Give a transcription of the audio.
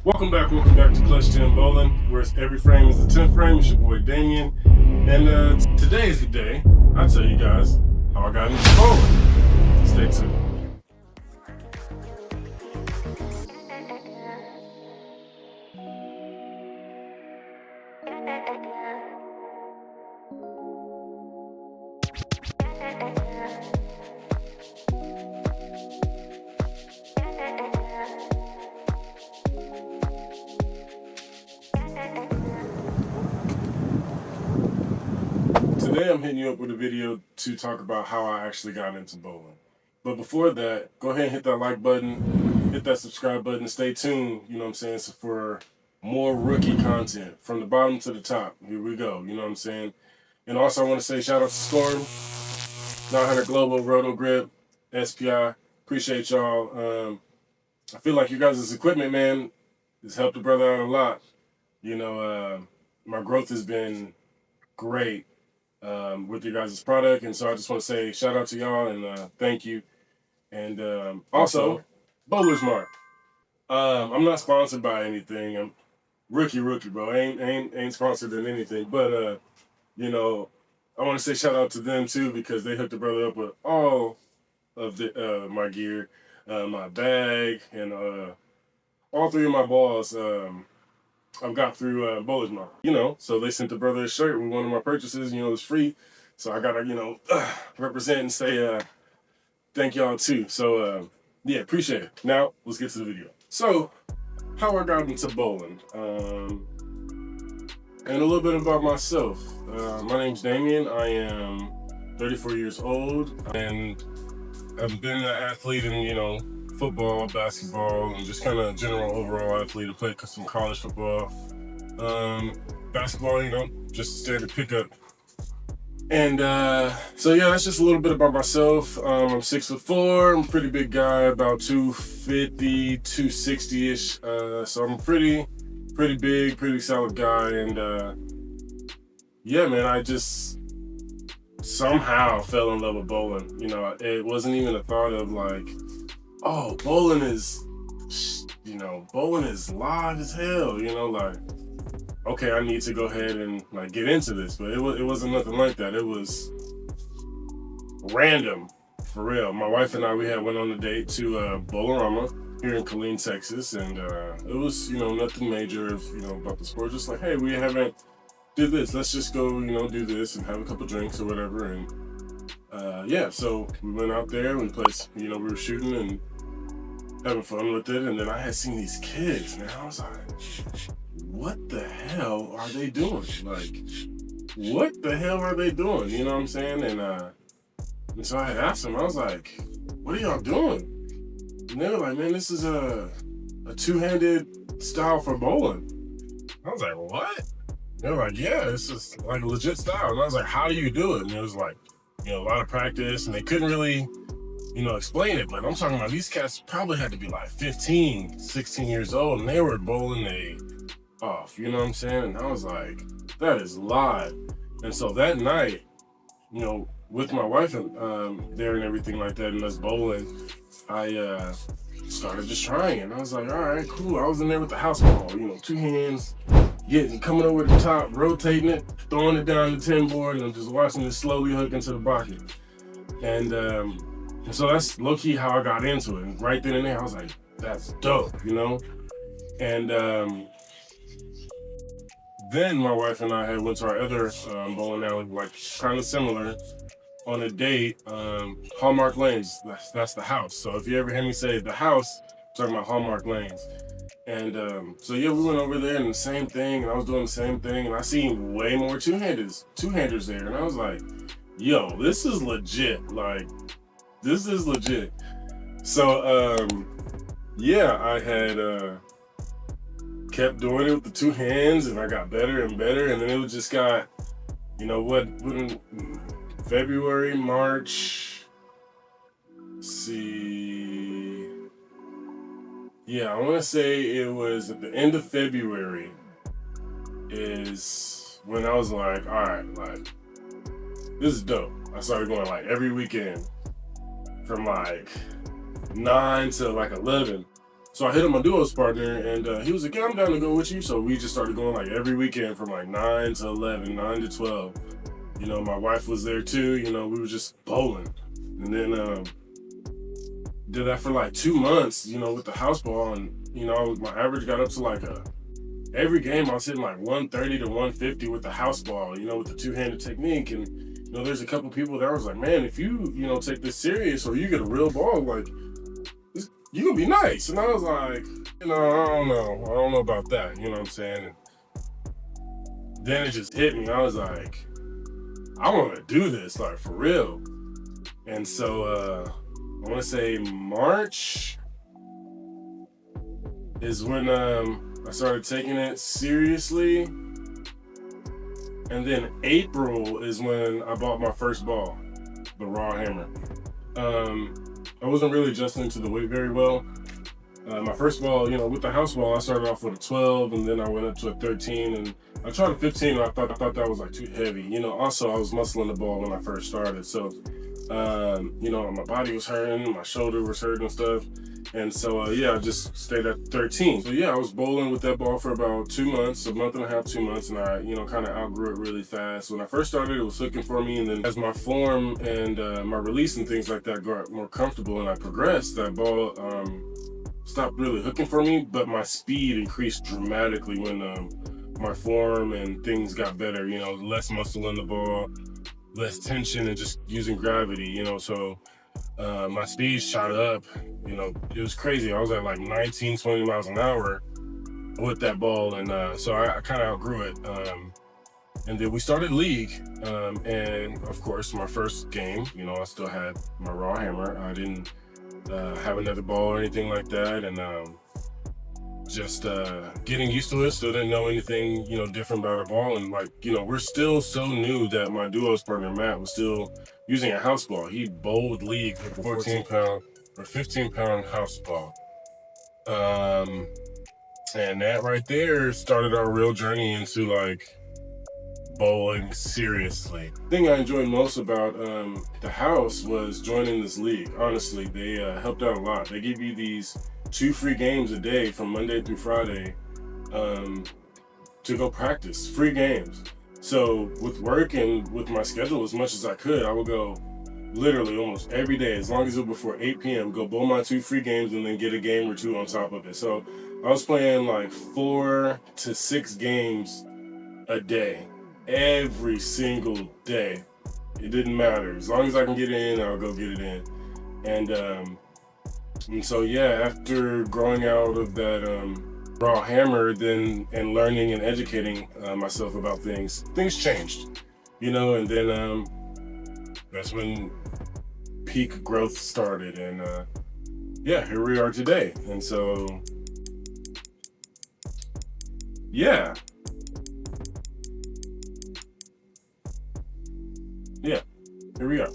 Welcome back to Clutch 10 Bowling, where every frame is the 10th frame. It's your boy Damien, and today is the day I tell you guys how I got into bowling. Stay tuned. Today I'm hitting you up with a video to talk about how I actually got into bowling. But before that, go ahead and hit that like button, hit that subscribe button, stay tuned, you know what I'm saying, so for more rookie content from the bottom to the top. Here we go, you know what I'm saying. And also I want to say shout out to Storm, 900 Global, Roto Grip, SPI. Appreciate y'all. I feel like you guys' equipment, man, has helped the brother out a lot. You know, my growth has been great with your guys' product, and so I just want to say shout out to y'all and thank you. And also, BowlersMart. I'm not sponsored by anything. I'm rookie, bro. Ain't sponsored in anything. But you know, I want to say shout out to them too because they hooked the brother up with all of the my gear, my bag, and all three of my balls. I've got through BowlersMart, you know, so they sent the brother a shirt with one of my purchases, you know, it was free. So I gotta, you know, represent and say thank y'all too. So yeah, appreciate it. Now let's get to the video. So how I got into bowling, and a little bit about myself. My name's Damien. I am 34 years old, and I've been an athlete in, you know, football, basketball, and just kind of general overall athlete. I played some college football. Basketball, you know, just a standard pickup. And so yeah, that's just a little bit about myself. I'm 6'4". I'm a pretty big guy, about 250, 260-ish. So I'm a pretty big, pretty solid guy. And yeah, man, I just somehow fell in love with bowling. You know, it wasn't even a thought of like, oh, bowling is, you know, bowling is live as hell. You know, like, okay, I need to go ahead and like get into this, but it wasn't nothing like that. It was random, for real. My wife and I, we went on a date to Bowlerama here in Killeen, Texas, and it was, you know, nothing major of, you know, about the sport. Just like, hey, we haven't did this. Let's just go, you know, do this and have a couple drinks or whatever. And yeah, so we went out there. We played, you know, we were shooting and having fun with it. And then I had seen these kids, and I was like, what the hell are they doing? Like, what the hell are they doing? You know what I'm saying? And so I had asked them, I was like, what are y'all doing? And they were like, man, this is a two-handed style for bowling. I was like, what? They were like, yeah, this is like a legit style. And I was like, how do you do it? And it was like, you know, a lot of practice, and they couldn't really, you know, explain it. But I'm talking about these cats probably had to be like 15, 16 years old, and they were bowling off, you know what I'm saying? And I was like, that is live. And so that night, you know, with my wife and there and everything like that, and us bowling, I started just trying it. And I was like, all right, cool. I was in there with the house ball, you know, two hands, coming over the top, rotating it, throwing it down the 10 board, and I'm just watching it slowly hook into the bucket. And so that's low-key how I got into it. And right then and there, I was like, that's dope, you know? And then my wife and I went to our other bowling alley, like kind of similar, on a date. Hallmark Lanes, that's the house. So if you ever hear me say the house, I'm talking about Hallmark Lanes. And so yeah, we went over there and the same thing, and I was doing the same thing, and I seen way more two-handers there, and I was like, yo, this is legit. Like, this is legit. So yeah, I had kept doing it with the two hands, and I got better and better, and then it just got, you know what, February, March, let's see, yeah, I want to say it was at the end of February is when I was like, all right, like, this is dope. I started going like every weekend from like 9 to like 11. So I hit up my duos partner, and he was like, "Yeah, I'm down to go with you." So we just started going like every weekend from like 9 to 11, 9 to 12. You know, my wife was there too. You know, we were just bowling, and then did that for like 2 months. You know, with the house ball, and you know, my average got up to like every game I was hitting like 130 to 150 with the house ball. You know, with the two-handed technique, and you know, there's a couple people that I was like, "Man, if you know take this serious or you get a real ball, like you gonna be nice." And I was like, you know, I don't know about that. You know what I'm saying? And then it just hit me. I was like, I want to do this, like for real. And so I want to say March is when I started taking it seriously. And then April is when I bought my first ball, the raw hammer. I wasn't really adjusting to the weight very well. My first ball, you know, with the house ball, I started off with a 12, and then I went up to a 13, and I tried a 15, and I thought that was like too heavy. You know, also I was muscling the ball when I first started, so you know, my body was hurting, my shoulder was hurting and stuff, and so yeah, I just stayed at 13. So yeah, I was bowling with that ball for about 2 months, a month and a half, 2 months, and I, you know, kind of outgrew it really fast. When I first started, it was hooking for me, and then as my form and my release and things like that got more comfortable and I progressed, that ball stopped really hooking for me, but my speed increased dramatically when my form and things got better. You know, less muscle in the ball, less tension, and just using gravity. You know, so my speed shot up. You know, it was crazy. I was at like 19, 20 miles an hour with that ball, and so I kind of outgrew it. And then we started league, and of course, my first game, you know, I still had my raw hammer. I didn't have another ball or anything like that, and just getting used to it. Still didn't know anything, you know, different about a ball, and like, you know, we're still so new that my duos partner Matt was still using a house ball. He bowled league with a 14-pound or 15-pound house ball, and that right there started our real journey into like bowling seriously. The thing I enjoyed most about the house was joining this league. Honestly, they helped out a lot. They give you these 2 free games a day from Monday through Friday to go practice, free games. So with work and with my schedule, as much as I could, I would go literally almost every day, as long as it was before 8 p.m., go bowl my 2 free games and then get a game or 2 on top of it. So I was playing like 4 to 6 games a day, every single day. It didn't matter. As long as I can get it in, I'll go get it in. And so yeah, after growing out of that raw hammer, then and learning and educating myself about things changed, you know. And then that's when peak growth started, and yeah, here we are today. And so yeah, here we are.